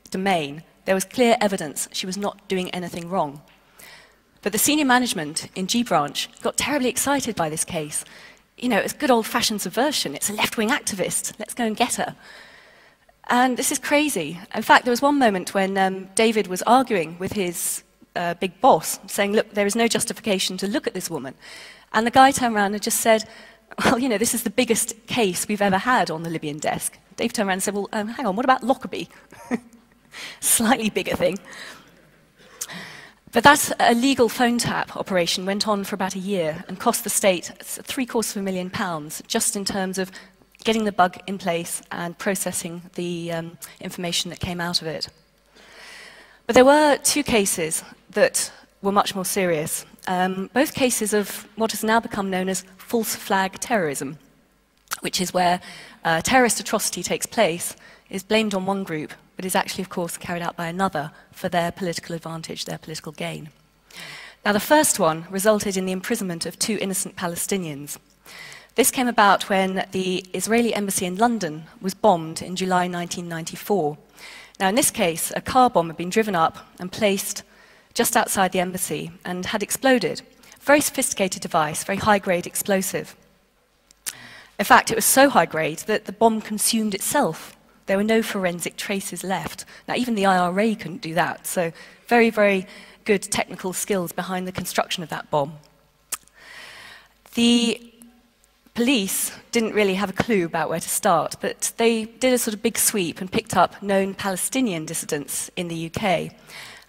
domain, there was clear evidence she was not doing anything wrong. But the senior management in G Branch got terribly excited by this case. You know, it's good old-fashioned subversion. It's a left-wing activist. Let's go and get her. And this is crazy. In fact, there was one moment when David was arguing with his big boss, saying, look, there is no justification to look at this woman. And the guy turned around and just said, well, you know, this is the biggest case we've ever had on the Libyan desk. Dave turned around and said, well, hang on, what about Lockerbie? Slightly bigger thing. But that illegal phone tap operation went on for about a year and cost the state £750,000 just in terms of getting the bug in place and processing the information that came out of it. But there were two cases that were much more serious, both cases of what has now become known as false flag terrorism, which is where terrorist atrocity takes place, is blamed on one group, but is actually, of course, carried out by another for their political advantage, their political gain. Now, the first one resulted in the imprisonment of 2 innocent Palestinians. This came about when the Israeli embassy in London was bombed in July 1994. Now, in this case, a car bomb had been driven up and placed just outside the embassy and had exploded. Very sophisticated device, very high-grade explosive. In fact, it was so high-grade that the bomb consumed itself. There were no forensic traces left. Now, even the IRA couldn't do that, so very, very good technical skills behind the construction of that bomb. The police didn't really have a clue about where to start, but they did a sort of big sweep and picked up known Palestinian dissidents in the UK.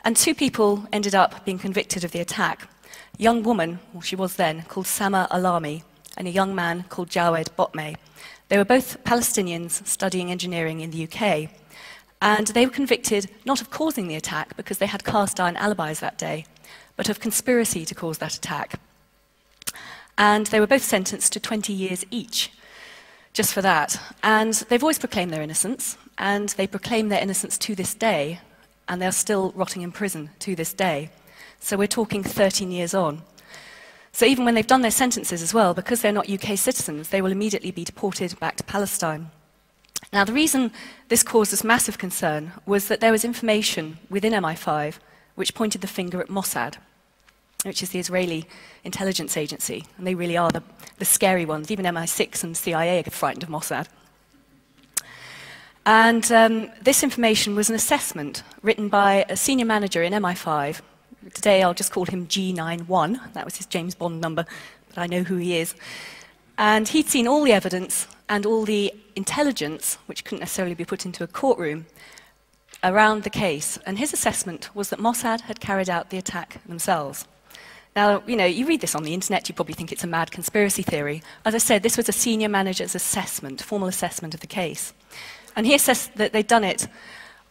And 2 people ended up being convicted of the attack. A young woman, well, she was then, called Sama Alami, and a young man called Jawed Botmeh. They were both Palestinians studying engineering in the UK, and they were convicted not of causing the attack because they had cast iron alibis that day, but of conspiracy to cause that attack. And they were both sentenced to 20 years each, just for that. And they've always proclaimed their innocence, and they proclaim their innocence to this day, and they're still rotting in prison to this day. So we're talking 13 years on. So even when they've done their sentences as well, because they're not UK citizens, they will immediately be deported back to Palestine. Now, the reason this caused us massive concern was that there was information within MI5 which pointed the finger at Mossad, which is the Israeli intelligence agency, and they really are the scary ones. Even MI6 and CIA are frightened of Mossad. And this information was an assessment written by a senior manager in MI5. Today I'll just call him G91, that was his James Bond number, but I know who he is. And he'd seen all the evidence and all the intelligence, which couldn't necessarily be put into a courtroom, around the case. And his assessment was that Mossad had carried out the attack themselves. Now, you know, you read this on the internet, you probably think it's a mad conspiracy theory. As I said, this was a senior manager's assessment, formal assessment of the case. And he assessed that they'd done it,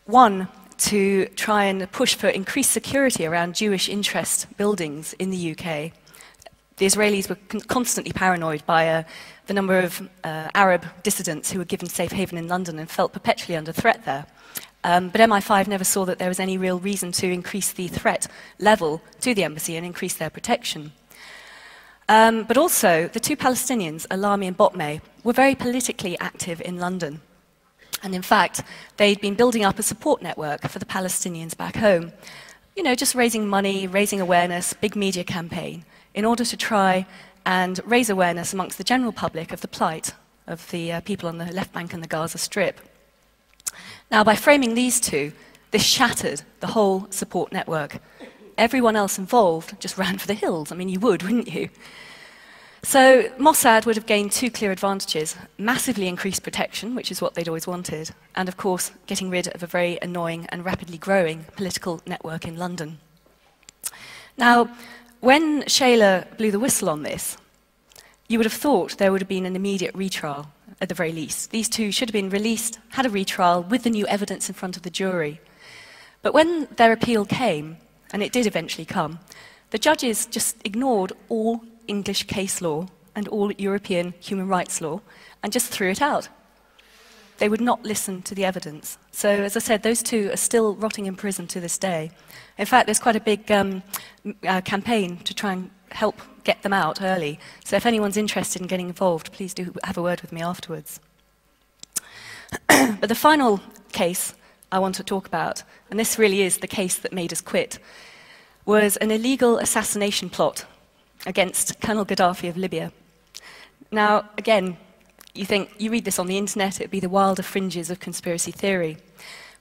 one, to try and push for increased security around Jewish interest buildings in the UK. The Israelis were constantly paranoid by the number of Arab dissidents who were given safe haven in London and felt perpetually under threat there. But MI5 never saw that there was any real reason to increase the threat level to the embassy and increase their protection. But also, the 2 Palestinians, Alami and Botmeh, were very politically active in London. And in fact, they'd been building up a support network for the Palestinians back home. You know, just raising money, raising awareness, big media campaign, in order to try and raise awareness amongst the general public of the plight of the people on the left bank and the Gaza Strip. Now, by framing these 2, this shattered the whole support network. Everyone else involved just ran for the hills. I mean, you would, wouldn't you? So Mossad would have gained 2 clear advantages: massively increased protection, which is what they'd always wanted, and of course getting rid of a very annoying and rapidly growing political network in London. Now, when Shayla blew the whistle on this, you would have thought there would have been an immediate retrial, at the very least. These 2 should have been released, had a retrial with the new evidence in front of the jury. But when their appeal came, and it did eventually come, the judges just ignored all English case law and all European human rights law and just threw it out. They would not listen to the evidence. So, as I said, those 2 are still rotting in prison to this day. In fact, there's quite a big campaign to try and help get them out early. So if anyone's interested in getting involved, please do have a word with me afterwards. But the final case I want to talk about, and this really is the case that made us quit, was an illegal assassination plot against Colonel Gaddafi of Libya. Now, again, you read this on the internet, it'd be the wilder fringes of conspiracy theory.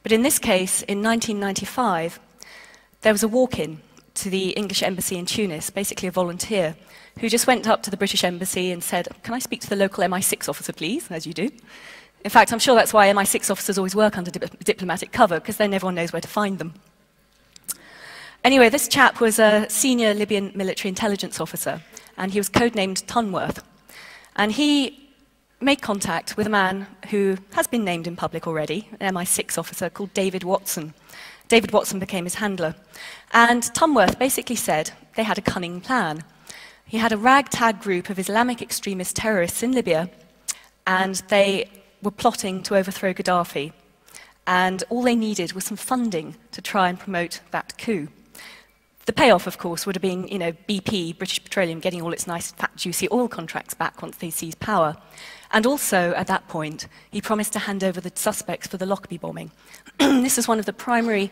But in this case, in 1995, there was a walk-in to the English embassy in Tunis, basically a volunteer, who just went up to the British embassy and said, "Can I speak to the local MI6 officer, please?" As you do. In fact, I'm sure that's why MI6 officers always work under diplomatic cover, because then everyone knows where to find them. Anyway, this chap was a senior Libyan military intelligence officer, and he was codenamed Tunworth. And he made contact with a man who has been named in public already, an MI6 officer called David Watson. David Watson became his handler. And Tunworth basically said they had a cunning plan. He had a ragtag group of Islamic extremist terrorists in Libya, and they were plotting to overthrow Gaddafi. And all they needed was some funding to try and promote that coup. The payoff, of course, would have been, BP, British Petroleum, getting all its nice, fat, juicy oil contracts back once they seized power. And also, at that point, he promised to hand over the suspects for the Lockerbie bombing. This was one of the primary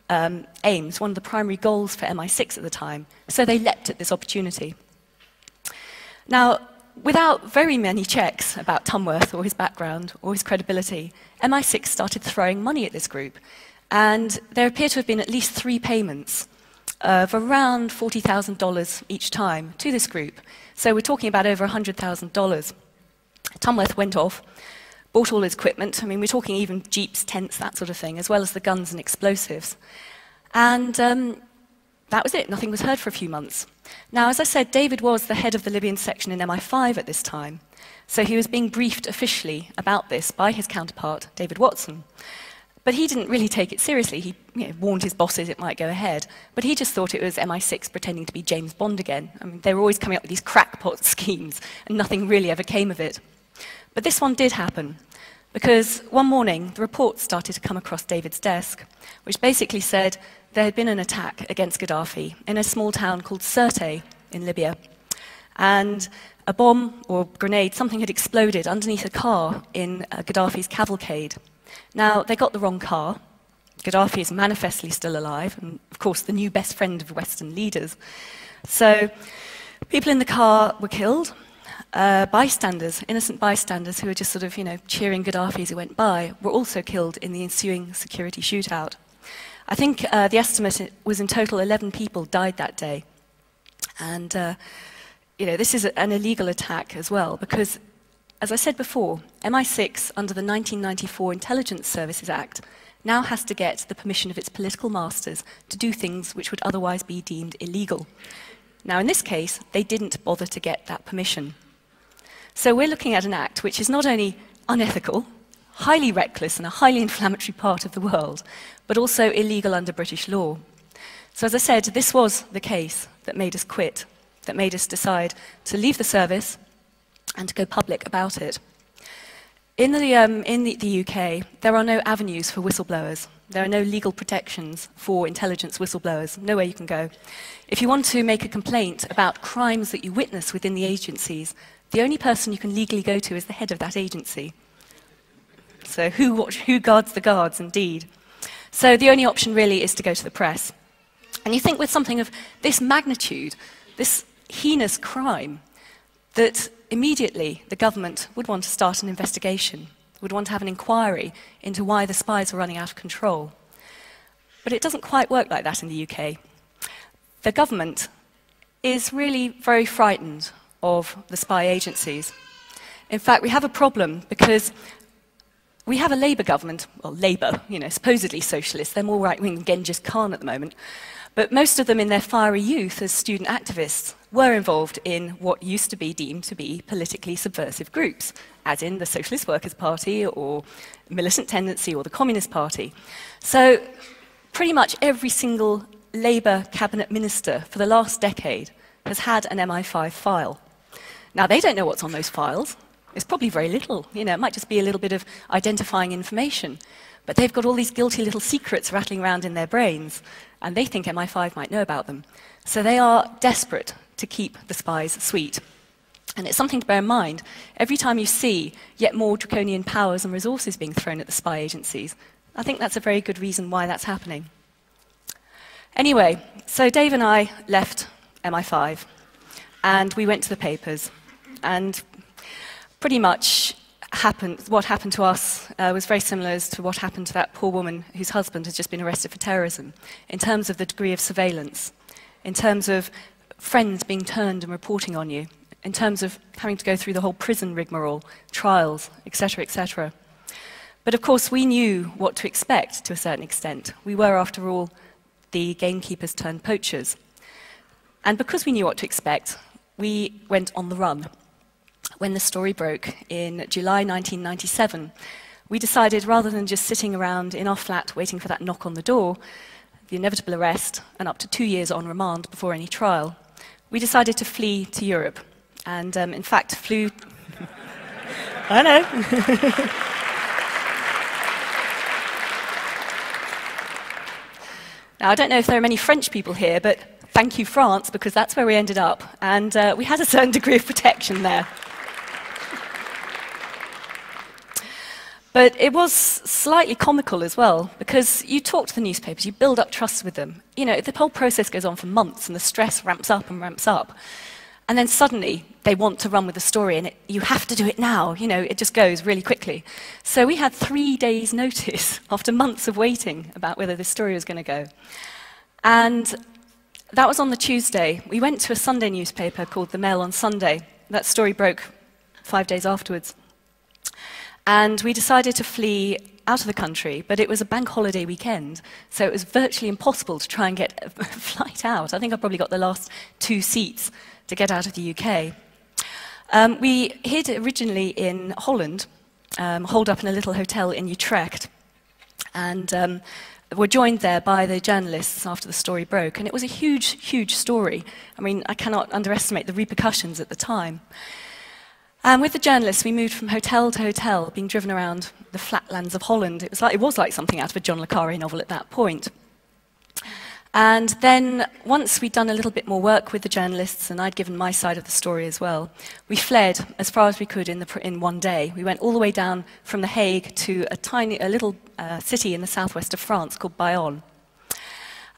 aims, one of the primary goals for MI6 at the time, so they leapt at this opportunity. Now, without very many checks about Tunworth or his background or his credibility, MI6 started throwing money at this group, and there appear to have been at least 3 payments of around $40,000 each time to this group. So we're talking about over $100,000. Tunworth went off, bought all his equipment. I mean, we're talking even jeeps, tents, that sort of thing, as well as the guns and explosives. And that was it. Nothing was heard for a few months. Now, as I said, David was the head of the Libyan section in MI5 at this time. So he was being briefed officially about this by his counterpart, David Watson. But he didn't really take it seriously. He warned his bosses it might go ahead. But he just thought it was MI6 pretending to be James Bond again. I mean, they were always coming up with these crackpot schemes, and nothing really ever came of it. But this one did happen, because one morning the report started to come across David's desk, which basically said there had been an attack against Gaddafi in a small town called Sirte in Libya. And a bomb or grenade, something had exploded underneath a car in Gaddafi's cavalcade. Now, they got the wrong car. Gaddafi is manifestly still alive, and of course the new best friend of Western leaders. So people in the car were killed. Bystanders, innocent bystanders who were just sort of, cheering Gaddafi as he went by, were also killed in the ensuing security shootout. I think the estimate was in total 11 people died that day. And, this is an illegal attack as well, because, as I said before, MI6, under the 1994 Intelligence Services Act, now has to get the permission of its political masters to do things which would otherwise be deemed illegal. Now, in this case, they didn't bother to get that permission. So we're looking at an act which is not only unethical, highly reckless, and a highly inflammatory part of the world, but also illegal under British law. So as I said, this was the case that made us quit, that made us decide to leave the service and to go public about it. In the UK, there are no avenues for whistleblowers. There are no legal protections for intelligence whistleblowers, nowhere you can go. If you want to make a complaint about crimes that you witness within the agencies, the only person you can legally go to is the head of that agency. So who guards the guards, indeed? So the only option really is to go to the press. And you think with something of this magnitude, this heinous crime, that immediately the government would want to start an investigation, would want to have an inquiry into why the spies were running out of control. But it doesn't quite work like that in the UK. The government is really very frightened of the spy agencies. In fact, we have a problem because we have a Labour government, well, Labour, supposedly socialist. They're more right-wing than Genghis Khan at the moment. But most of them in their fiery youth as student activists were involved in what used to be deemed to be politically subversive groups, as in the Socialist Workers' Party or Militant Tendency or the Communist Party. So pretty much every single Labour cabinet minister for the last decade has had an MI5 file. Now, they don't know what's on those files. It's probably very little. It might just be a little bit of identifying information. But they've got all these guilty little secrets rattling around in their brains, and they think MI5 might know about them. So they are desperate to keep the spies sweet. And it's something to bear in mind. Every time you see yet more draconian powers and resources being thrown at the spy agencies, I think that's a very good reason why that's happening. Anyway, so Dave and I left MI5, and we went to the papers, and pretty much what happened to us was very similar to what happened to that poor woman whose husband has just been arrested for terrorism, in terms of the degree of surveillance, in terms of friends being turned and reporting on you, in terms of having to go through the whole prison rigmarole, trials, etc., etc. But of course, we knew what to expect to a certain extent. We were, after all, the gamekeepers turned poachers. And because we knew what to expect, we went on the run. When the story broke in July 1997, we decided, rather than just sitting around in our flat waiting for that knock on the door, the inevitable arrest, and up to 2 years on remand before any trial, we decided to flee to Europe. And in fact, flew... I know. Now, I don't know if there are many French people here, but thank you, France, because that's where we ended up. And we had a certain degree of protection there. But it was slightly comical as well, because you talk to the newspapers, you build up trust with them. You know, the whole process goes on for months, and the stress ramps up and ramps up. And then suddenly, they want to run with the story, and you have to do it now. You know, it just goes really quickly. So we had 3 days' notice, after months of waiting, about whether this story was going to go. And that was on the Tuesday. We went to a Sunday newspaper called The Mail on Sunday. That story broke 5 days afterwards. And we decided to flee out of the country, but it was a bank holiday weekend, so it was virtually impossible to try and get a flight out. I think I probably got the last 2 seats to get out of the UK. We hid originally in Holland, holed up in a little hotel in Utrecht, and were joined there by the journalists after the story broke. And it was a huge, huge story. I mean, I cannot underestimate the repercussions at the time. And with the journalists, we moved from hotel to hotel, being driven around the flatlands of Holland. It was like something out of a John le Carré novel at that point. And then, once we'd done a little bit more work with the journalists, and I'd given my side of the story as well, we fled as far as we could in one day. We went all the way down from The Hague to a little city in the southwest of France called Bayonne.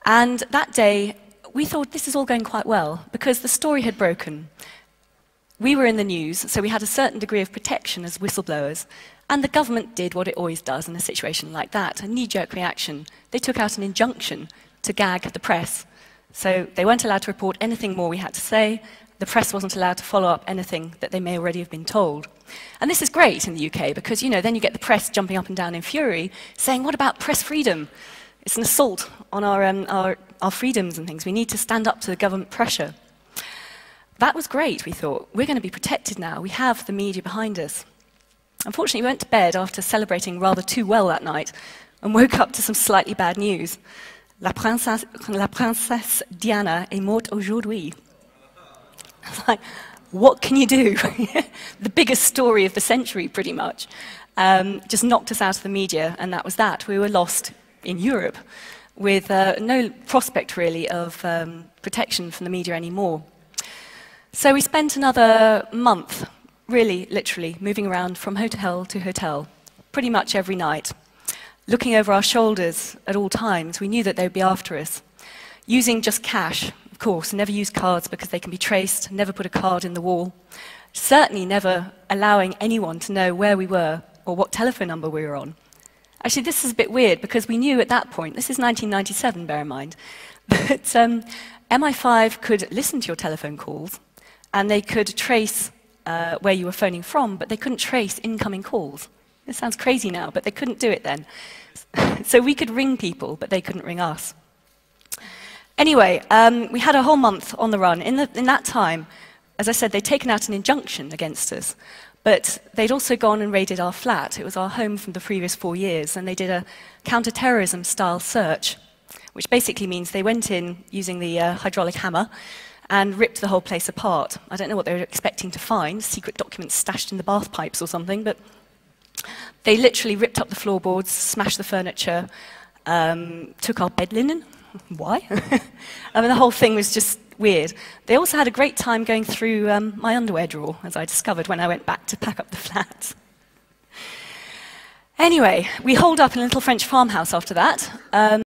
And that day, we thought this is all going quite well, because the story had broken. We were in the news, so we had a certain degree of protection as whistleblowers, and the government did what it always does in a situation like that, a knee-jerk reaction. They took out an injunction to gag the press. So they weren't allowed to report anything more we had to say. The press wasn't allowed to follow up anything that they may already have been told. And this is great in the UK, because, you know, then you get the press jumping up and down in fury, saying, what about press freedom? It's an assault on our freedoms and things. We need to stand up to the government pressure. That was great, we thought. We're going to be protected now. We have the media behind us. Unfortunately, we went to bed after celebrating rather too well that night and woke up to some slightly bad news. La princesse Diana est morte aujourd'hui. I was like, what can you do? The biggest story of the century, pretty much. Just knocked us out of the media, and that was that. We were lost in Europe with no prospect, really, of protection from the media anymore. So we spent another month, really, literally, moving around from hotel to hotel, pretty much every night, looking over our shoulders at all times. We knew that they would be after us, using just cash, of course, never use cards because they can be traced, never put a card in the wall, certainly never allowing anyone to know where we were or what telephone number we were on. Actually, this is a bit weird, because we knew at that point, this is 1997, bear in mind, that MI5 could listen to your telephone calls, and they could trace where you were phoning from, but they couldn't trace incoming calls. It sounds crazy now, but they couldn't do it then. So we could ring people, but they couldn't ring us. Anyway, we had a whole month on the run. In that time, as I said, they'd taken out an injunction against us, but they'd also gone and raided our flat. It was our home from the previous 4 years, and they did a counter-terrorism-style search, which basically means they went in using the hydraulic hammer and ripped the whole place apart. I don't know what they were expecting to find, secret documents stashed in the bath pipes or something, but they literally ripped up the floorboards, smashed the furniture, took our bed linen. Why? I mean, the whole thing was just weird. They also had a great time going through my underwear drawer, as I discovered when I went back to pack up the flat. Anyway, we holed up in a little French farmhouse after that.